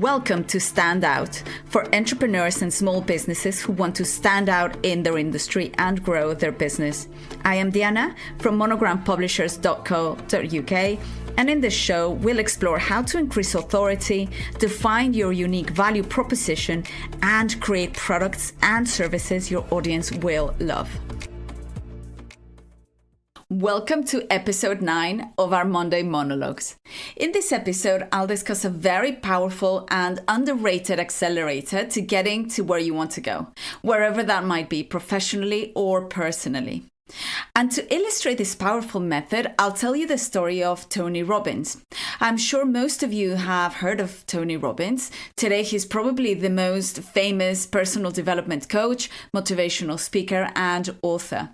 Welcome to Stand Out, for entrepreneurs and small businesses who want to stand out in their industry and grow their business. I am Diana from monogrampublishers.co.uk, and in this show, we'll explore how to increase authority, define your unique value proposition, and create products and services your audience will love. Welcome to episode 9 of our Monday Monologues. In this episode, I'll discuss a very powerful and underrated accelerator to getting to where you want to go, wherever that might be, professionally or personally. And to illustrate this powerful method, I'll tell you the story of Tony Robbins. I'm sure most of you have heard of Tony Robbins. Today, he's probably the most famous personal development coach, motivational speaker, and author.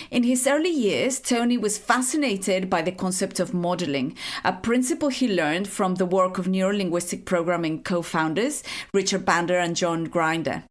In his early years, Tony was fascinated by the concept of modeling, a principle he learned from the work of neuro-linguistic programming co-founders Richard Bandler and John Grinder.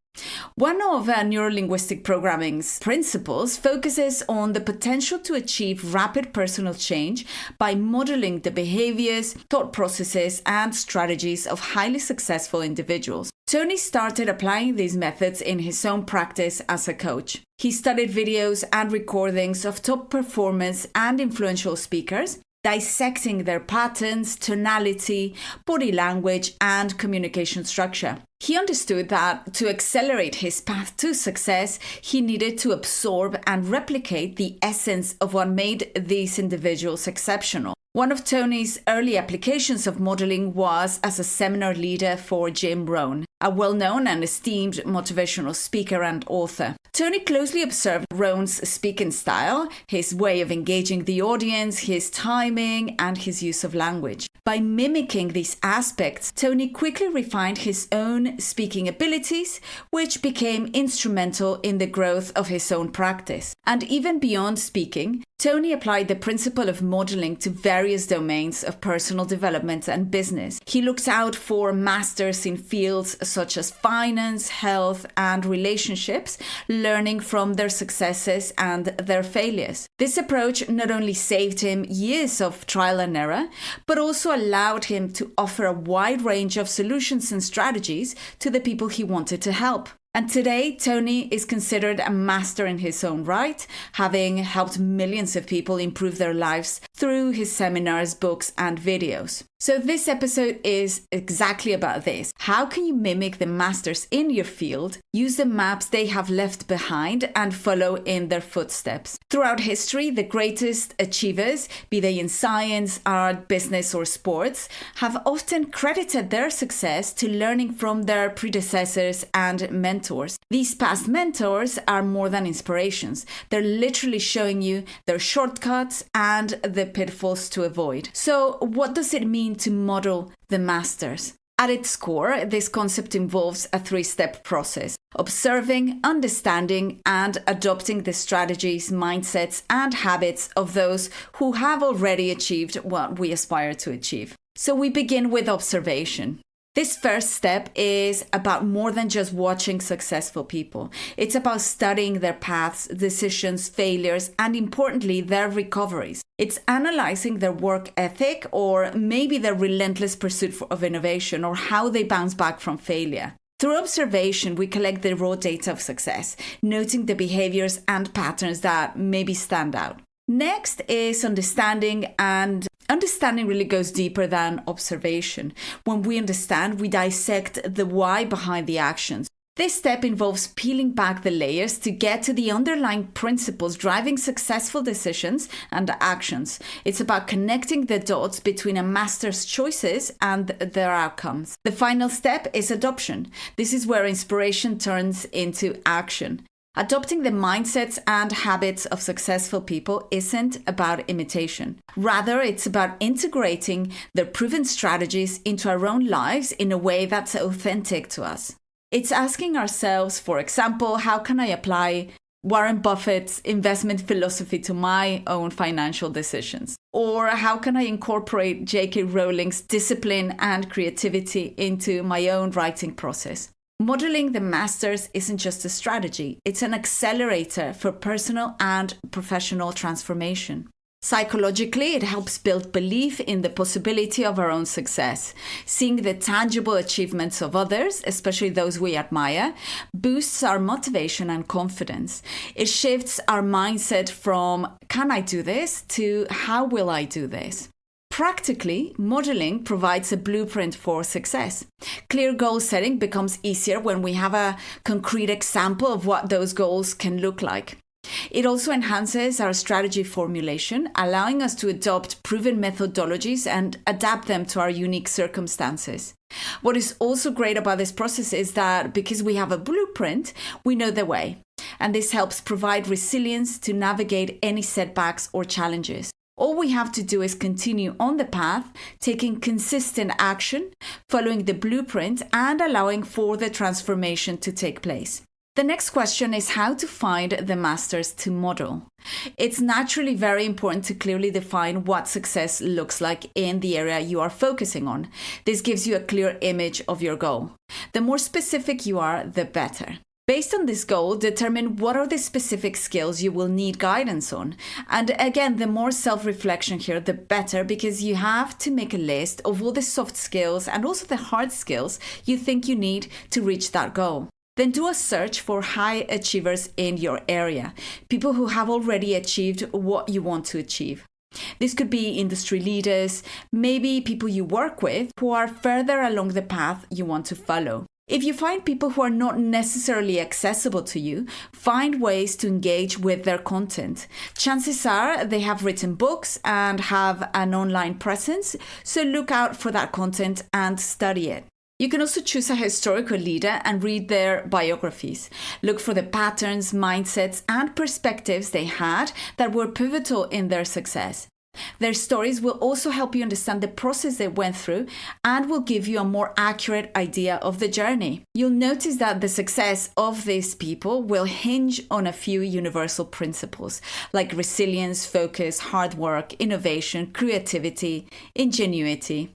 One of neuro-linguistic programming's principles focuses on the potential to achieve rapid personal change by modeling the behaviours, thought processes, and strategies of highly successful individuals. Tony started applying these methods in his own practice as a coach. He studied videos and recordings of top performers and influential speakers, dissecting their patterns, tonality, body language, and communication structure. He understood that to accelerate his path to success, he needed to absorb and replicate the essence of what made these individuals exceptional. One of Tony's early applications of modeling was as a seminar leader for Jim Rohn, a well-known and esteemed motivational speaker and author. Tony closely observed Rohn's speaking style, his way of engaging the audience, his timing, and his use of language. By mimicking these aspects, Tony quickly refined his own speaking abilities, which became instrumental in the growth of his own practice. And even beyond speaking, Tony applied the principle of modeling to various domains of personal development and business. He looked out for masters in fields such as finance, health, and relationships, learning from their successes and their failures. This approach not only saved him years of trial and error, but also allowed him to offer a wide range of solutions and strategies to the people he wanted to help. And today, Tony is considered a master in his own right, having helped millions of people improve their lives through his seminars, books, and videos. So this episode is exactly about this. How can you mimic the masters in your field, use the maps they have left behind, and follow in their footsteps? Throughout history, the greatest achievers, be they in science, art, business, or sports, have often credited their success to learning from their predecessors and mentors. These past mentors are more than inspirations. They're literally showing you their shortcuts and the pitfalls to avoid. So what does it mean to model the masters? At its core, this concept involves a 3-step process: observing, understanding, and adopting the strategies, mindsets, and habits of those who have already achieved what we aspire to achieve. So we begin with observation. This first step is about more than just watching successful people. It's about studying their paths, decisions, failures, and importantly, their recoveries. It's analyzing their work ethic, or maybe their relentless pursuit of innovation, or how they bounce back from failure. Through observation, we collect the raw data of success, noting the behaviors and patterns that maybe stand out. Next is understanding, and understanding really goes deeper than observation. When we understand, we dissect the why behind the actions. This step involves peeling back the layers to get to the underlying principles driving successful decisions and actions. It's about connecting the dots between a master's choices and their outcomes. The final step is adoption. This is where inspiration turns into action. Adopting the mindsets and habits of successful people isn't about imitation. Rather, it's about integrating their proven strategies into our own lives in a way that's authentic to us. It's asking ourselves, for example, how can I apply Warren Buffett's investment philosophy to my own financial decisions? Or how can I incorporate J.K. Rowling's discipline and creativity into my own writing process? Modeling the masters isn't just a strategy, it's an accelerator for personal and professional transformation. Psychologically, it helps build belief in the possibility of our own success. Seeing the tangible achievements of others, especially those we admire, boosts our motivation and confidence. It shifts our mindset from, can I do this, to how will I do this? Practically, modeling provides a blueprint for success. Clear goal setting becomes easier when we have a concrete example of what those goals can look like. It also enhances our strategy formulation, allowing us to adopt proven methodologies and adapt them to our unique circumstances. What is also great about this process is that because we have a blueprint, we know the way. And this helps provide resilience to navigate any setbacks or challenges. All we have to do is continue on the path, taking consistent action, following the blueprint, and allowing for the transformation to take place. The next question is how to find the masters to model. It's naturally very important to clearly define what success looks like in the area you are focusing on. This gives you a clear image of your goal. The more specific you are, the better. Based on this goal, determine what are the specific skills you will need guidance on. And again, the more self-reflection here, the better, because you have to make a list of all the soft skills and also the hard skills you think you need to reach that goal. Then do a search for high achievers in your area, people who have already achieved what you want to achieve. This could be industry leaders, maybe people you work with who are further along the path you want to follow. If you find people who are not necessarily accessible to you, find ways to engage with their content. Chances are they have written books and have an online presence, so look out for that content and study it. You can also choose a historical leader and read their biographies. Look for the patterns, mindsets, and perspectives they had that were pivotal in their success. Their stories will also help you understand the process they went through and will give you a more accurate idea of the journey. You'll notice that the success of these people will hinge on a few universal principles like resilience, focus, hard work, innovation, creativity, ingenuity.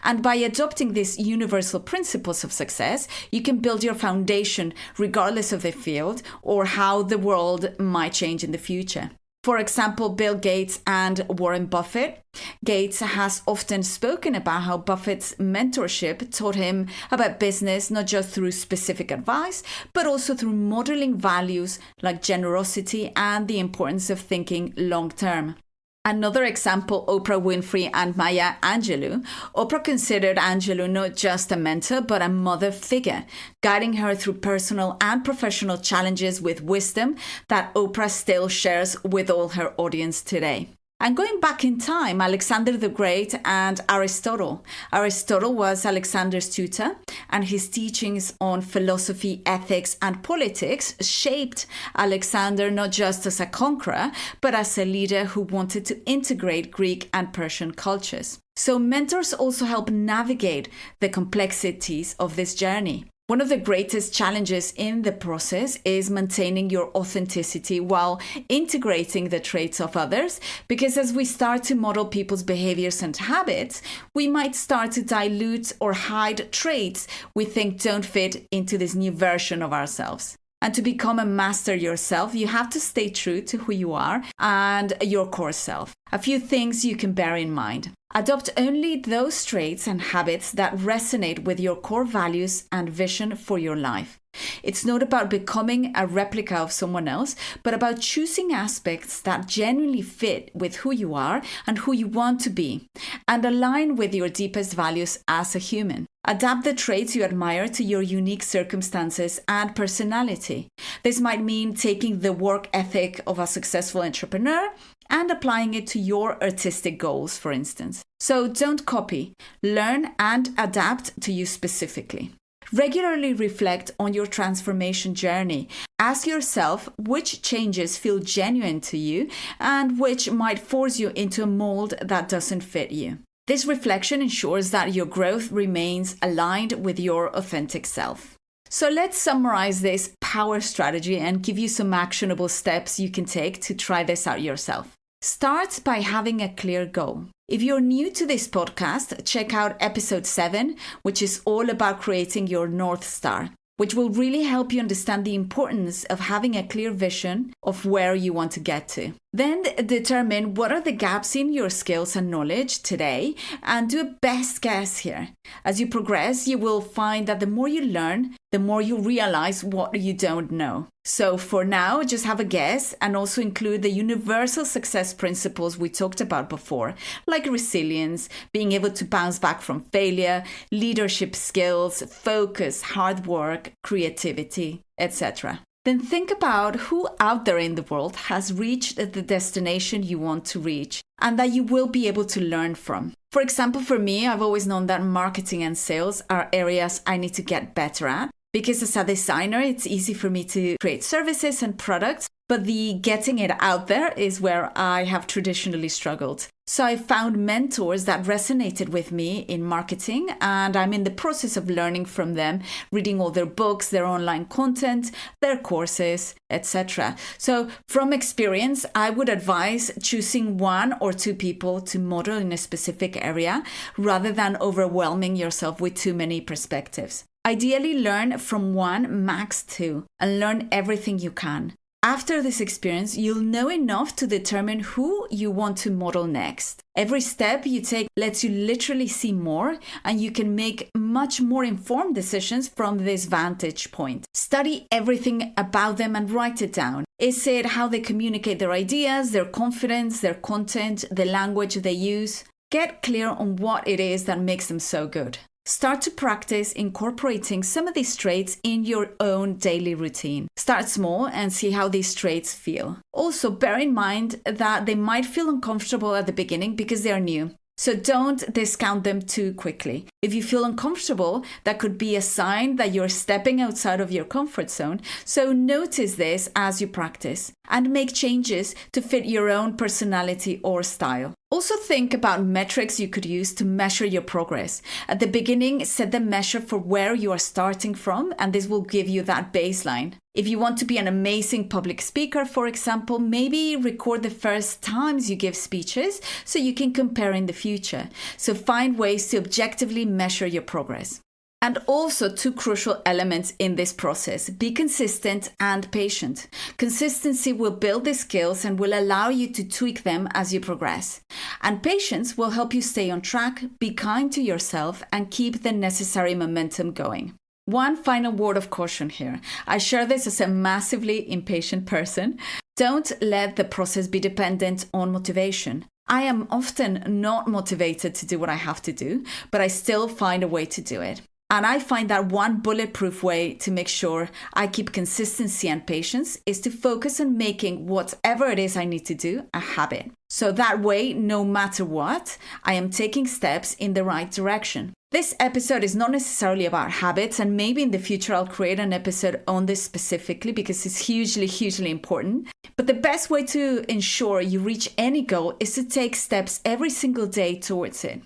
And by adopting these universal principles of success, you can build your foundation regardless of the field or how the world might change in the future. For example, Bill Gates and Warren Buffett. Gates has often spoken about how Buffett's mentorship taught him about business, not just through specific advice, but also through modeling values like generosity and the importance of thinking long term. Another example, Oprah Winfrey and Maya Angelou. Oprah considered Angelou not just a mentor, but a mother figure, guiding her through personal and professional challenges with wisdom that Oprah still shares with all her audience today. And going back in time, Alexander the Great and Aristotle. Aristotle was Alexander's tutor, and his teachings on philosophy, ethics, and politics shaped Alexander not just as a conqueror, but as a leader who wanted to integrate Greek and Persian cultures. So mentors also help navigate the complexities of this journey. One of the greatest challenges in the process is maintaining your authenticity while integrating the traits of others, because as we start to model people's behaviors and habits, we might start to dilute or hide traits we think don't fit into this new version of ourselves. And to become a master yourself, you have to stay true to who you are and your core self. A few things you can bear in mind. Adopt only those traits and habits that resonate with your core values and vision for your life. It's not about becoming a replica of someone else, but about choosing aspects that genuinely fit with who you are and who you want to be, and align with your deepest values as a human. Adapt the traits you admire to your unique circumstances and personality. This might mean taking the work ethic of a successful entrepreneur and applying it to your artistic goals, for instance. So don't copy, learn and adapt to you specifically. Regularly reflect on your transformation journey. Ask yourself which changes feel genuine to you and which might force you into a mold that doesn't fit you. This reflection ensures that your growth remains aligned with your authentic self. So let's summarize this power strategy and give you some actionable steps you can take to try this out yourself. Start by having a clear goal. If you're new to this podcast, check out episode 7, which is all about creating your North Star, which will really help you understand the importance of having a clear vision of where you want to get to. Then determine what are the gaps in your skills and knowledge today and do a best guess here. As you progress, you will find that the more you learn, the more you realize what you don't know. So for now, just have a guess and also include the universal success principles we talked about before, like resilience, being able to bounce back from failure, leadership skills, focus, hard work, creativity, etc. Then think about who out there in the world has reached the destination you want to reach and that you will be able to learn from. For example, for me, I've always known that marketing and sales are areas I need to get better at because as a designer, it's easy for me to create services and products, but the getting it out there is where I have traditionally struggled. So I found mentors that resonated with me in marketing, and I'm in the process of learning from them, reading all their books, their online content, their courses, etc. So from experience, I would advise choosing 1 or 2 people to model in a specific area rather than overwhelming yourself with too many perspectives. Ideally, learn from 1, max 2, and learn everything you can. After this experience, you'll know enough to determine who you want to model next. Every step you take lets you literally see more, and you can make much more informed decisions from this vantage point. Study everything about them and write it down. Is it how they communicate their ideas, their confidence, their content, the language they use? Get clear on what it is that makes them so good. Start to practice incorporating some of these traits in your own daily routine. Start small and see how these traits feel. Also, bear in mind that they might feel uncomfortable at the beginning because they are new. So don't discount them too quickly. If you feel uncomfortable, that could be a sign that you're stepping outside of your comfort zone. So notice this as you practice and make changes to fit your own personality or style. Also think about metrics you could use to measure your progress. At the beginning, set the measure for where you are starting from, and this will give you that baseline. If you want to be an amazing public speaker, for example, maybe record the first times you give speeches so you can compare in the future. So find ways to objectively measure your progress. And also 2 crucial elements in this process: be consistent and patient. Consistency will build the skills and will allow you to tweak them as you progress. And patience will help you stay on track, be kind to yourself, and keep the necessary momentum going. One final word of caution here. I share this as a massively impatient person. Don't let the process be dependent on motivation. I am often not motivated to do what I have to do, but I still find a way to do it. And I find that one bulletproof way to make sure I keep consistency and patience is to focus on making whatever it is I need to do a habit. So that way, no matter what, I am taking steps in the right direction. This episode is not necessarily about habits, and maybe in the future I'll create an episode on this specifically because it's hugely important. But the best way to ensure you reach any goal is to take steps every single day towards it.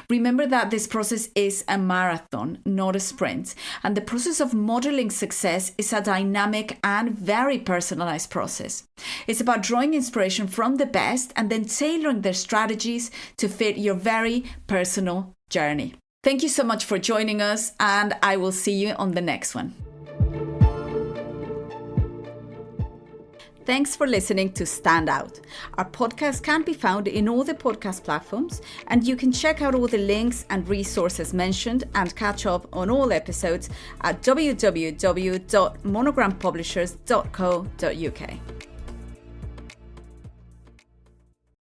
Remember that this process is a marathon, not a sprint. And the process of modeling success is a dynamic and very personalized process. It's about drawing inspiration from the best and then tailoring their strategies to fit your very personal journey. Thank you so much for joining us, and I will see you on the next one. Thanks for listening to Stand Out. Our podcast can be found in all the podcast platforms, and you can check out all the links and resources mentioned and catch up on all episodes at www.monogrampublishers.co.uk.